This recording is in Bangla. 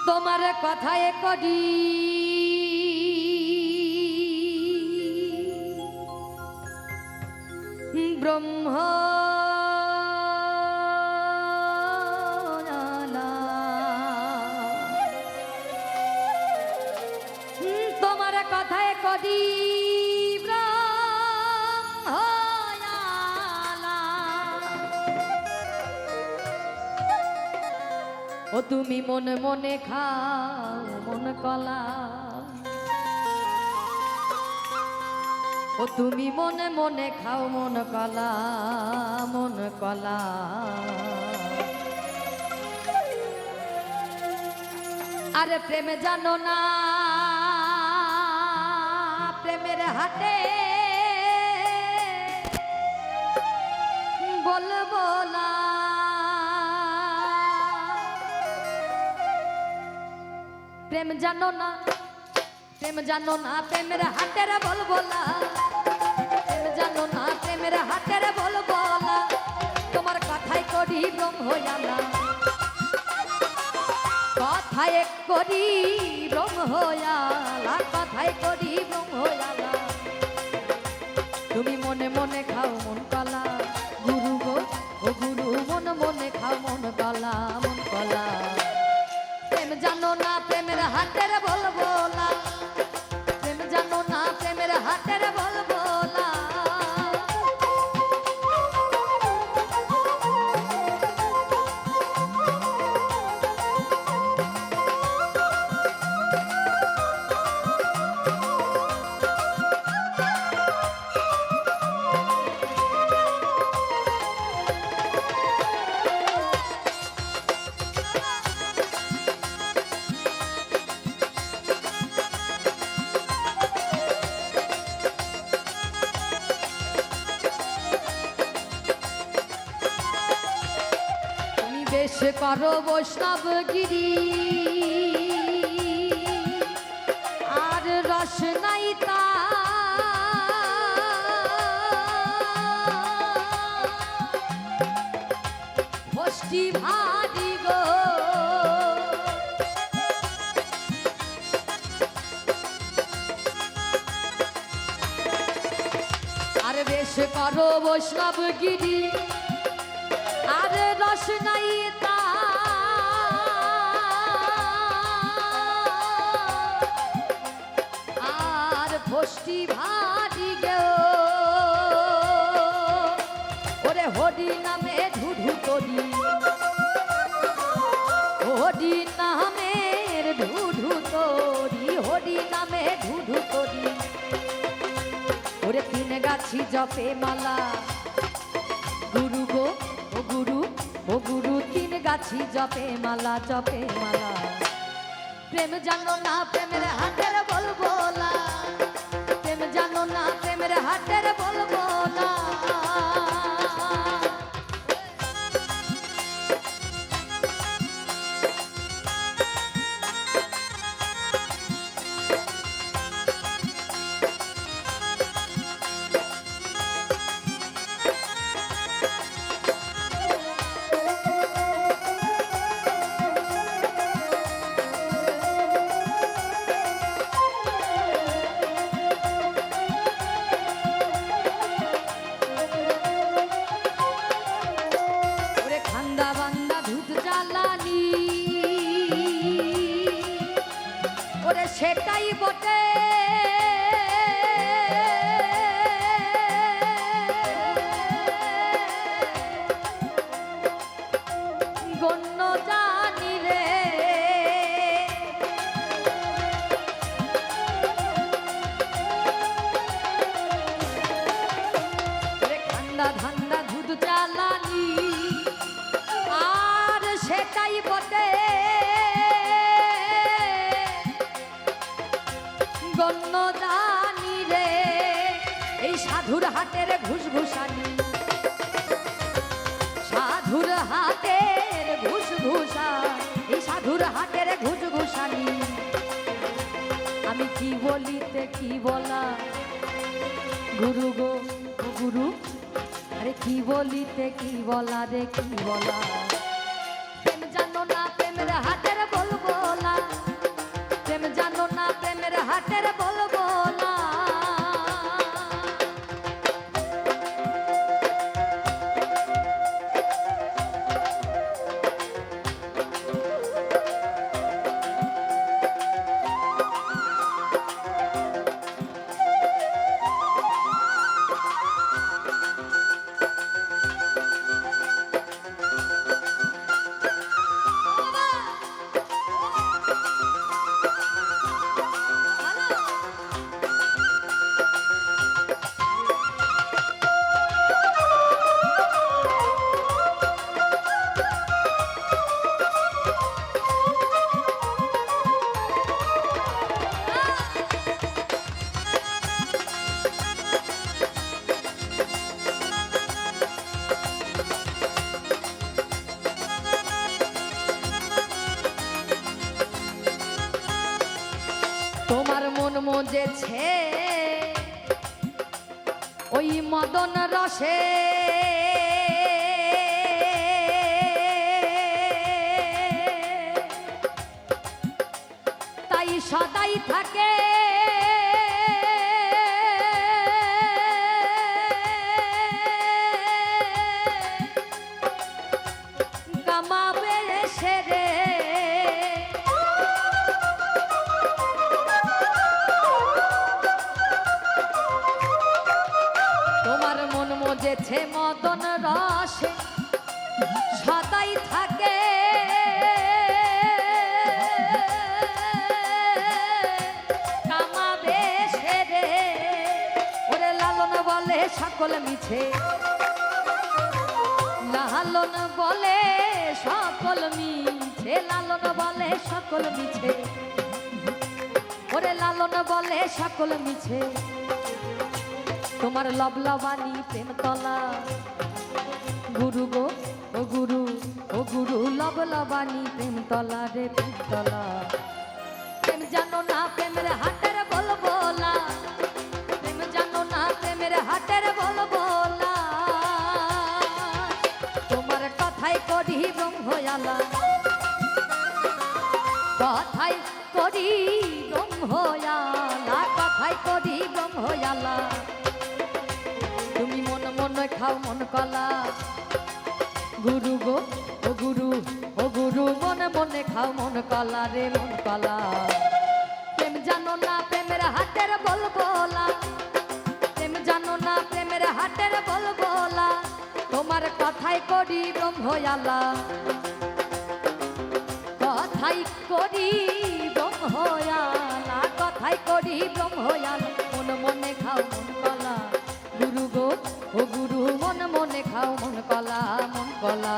তোমার কথায় করি ব্রহ্ম তোমার কথায় করি ও তুমি মনে মনে খাও মন কলা ও তুমি মনে মনে খাও মন কলা মন কলা আরে প্রেমে জানো না প্রেমের হাটে বলবো না প্রেম জানো না প্রেমের হাটের বলবো না প্রেম জানো না প্রেমের হাটের বলবো না তোমার কথাই করি ব্রহ্ময়ালা কথায় করি ব্রহ্ময়ালা কথাই করি ব্রহ্ময়ালা তুমি মনে মনে খাও মন কলা গুরু গো ও গুরু মনে মনে খাও মন কলা মন কলা প্রেম জানো না প্রেমের হাটের বলবো না প্রেম জানো না প্রেমের হাটের বলবো না বেশ করো বৈষ্ণবগিরি আর রস নাই তা ভষ্টি ভারি গো আর বেশ করো বৈষ্ণবগিরি আর রস নাই তা আর ভষ্টি ভারি গে ওরে হরি নামে ধুধু করি হরি নামের ধুধু করি হরি নামে ধুধু করি ওরে তিন গাছি জপে মালা গুরু গো ও গুরু তিন গাছি জপে মালা প্রেম জানো না প্রেমের হাটের বলবো না প্রেম জানো না প্রেমের হাটের বলবো না সেটাই বটে গণ্য জানিলে ঠান্ডা ঠান্ডা দুধ জ্বালানি আর সেটাই বটে গণ্য জানি রে এই সাধুর হাটের ঘুষঘুষানি সাধুর হাটের ঘুষঘুষা এই সাধুর হাটের ঘুষঘুষানি আমি কি বলিতে কি বলা গুরু গো গুরু আরে কি বলিতে কি বলা রে কি বলা প্রেম জানো না প্রেমের হাটের বলবো না মজেছে ওই মদন রসে, তাই সদাই থাকে কামাবে সেরে। তোমার মন মজেছে মদন রসে, সদাই থাকে কামাবে সেরে। ওরে লালন বলে সকল মিছে, লালন বলে সকল মিছে, লালন বলে সকল মিছে, ওরে লালন বলে সকল মিছে। তোমার লবলবানি প্রেম তলা গুরু গো ও গুরু, ও গুরু লবলবানি প্রেম তলা রে প্রেম তলা। প্রেম জানো না প্রেমের হাটের বলবোলা, প্রেম জানো না প্রেমের হাটের বলবোলা। তোমার কথাই করি ব্রহ্ময়ালা, কথাই করি ব্রহ্ময়ালা, কথাই করি ব্রহ্ময়ালা। তুমি মন মনে খাও মন কলা গুরু গো ও গুরু, ও গুরু মনে মনে খাও মন কলা রে মন কলা। প্রেম জানো না প্রেমের হাটের বলবোলা, প্রেম জানো না প্রেমের হাটের বলবোলা। তোমার কথাই করি ব্রহ্ময়ালা, কথাই করি ব্রহ্ময়ালা, কথাই করি ব্রহ্ময়ালা। মন মনে খাও মন কলা গুরু গো ও গুরু, মন মনে খাও মন কলা মন কলা।